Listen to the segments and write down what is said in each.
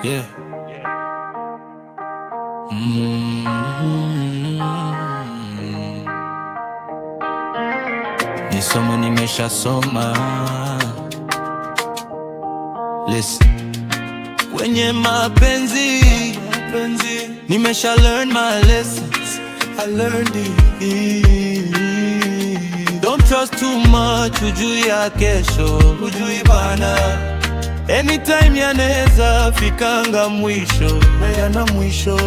Yeah. Ni somo nimeshasoma. Listen. Kwenye mapenzi nimesha learn my lessons. I learned it. Don't trust too much, hujui ya kesho, hujui bana. Anytime yanaweza fikanga mwisho, yana mwisho.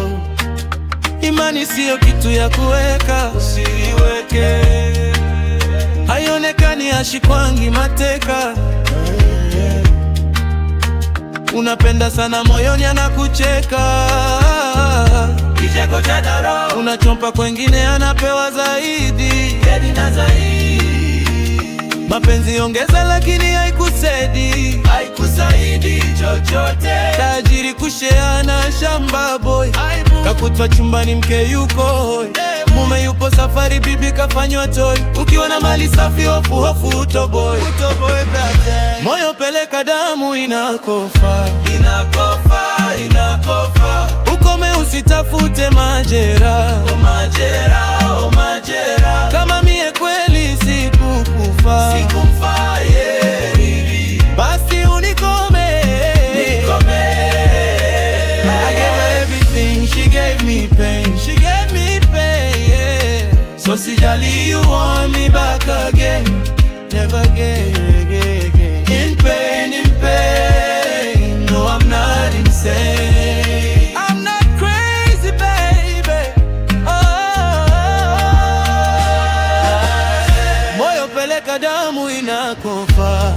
Imani siyo kitu ya kuweka, usiweke. Haionekani ashikwangi mateka. Unapenda sana moyoni anakucheka. Kicheko cha daro. Unachompa kwengine anapewa zaidi. Mapenzi ongeza lakini haikusaidi chochote. Tajiri kusheana shamba boy, kakutwa chumbani mke yuko hoi. Mume yupo safari bibi kafanywa toy. Ukiwa na mali safi hofu utoboy. Moyo peleka damu inakofa. Ukome usitafute majera. Kama mie kweli sikukufa, basi unikome. I gave her everything, she gave me pain. Yeah. So sijali, you want me back again. Never again. In pain. No, I'm not insane. I'm not crazy, baby. Moyo peleka damu inakofa.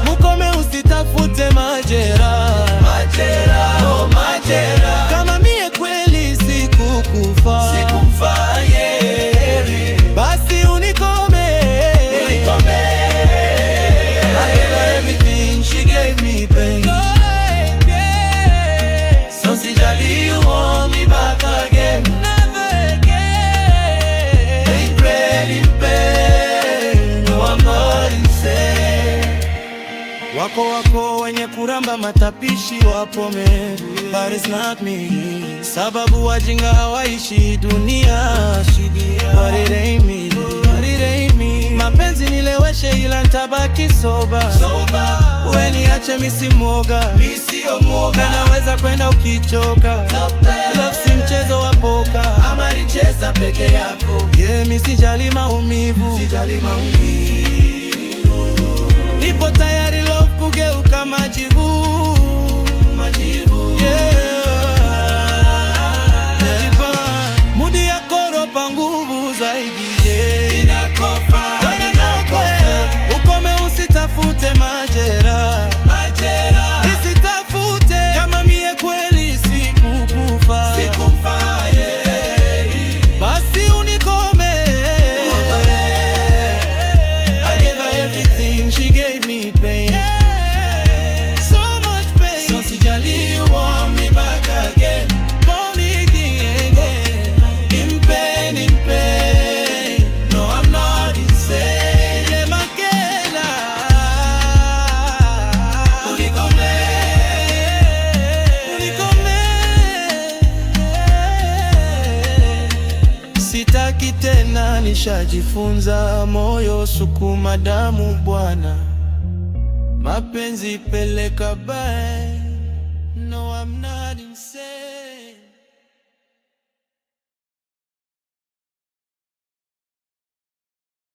Mukome usitafute majera. Kama mie kweli sikukufa, basi unikome. I gave her everything, she gave me pain. So sijali, you want me back again. Never again. In pain. No, I'm not insane. Wako wenye kuramba matapishi wapome, but it's not me. Sababu wajinga hawaishi dunia, but it ain't me. Mapenzi nileweshe ila ntabaki soba. Uwe niache misi mwoga. Naweza kwenda ukichoka. Love si mchezo wa poka, ama nicheza peke yako. Yeah, misi jali maumivu. Nipo tayari love kugeuka majivu. Mudi ya koropa nguvu zaidi. Ukome usitafute majera. Isitafute kama mie kweli sikukufa. Basi unikome. I gave her everything, she gave me pain. So much pain. So sijali, you want me back again. In pain. No, I'm not insane. Yeah, Makena. Unikome. Sitaki tena, nishajifunza. Moyo sukuma damu bwana. Mapenzi peleka bae. No, I'm not insane.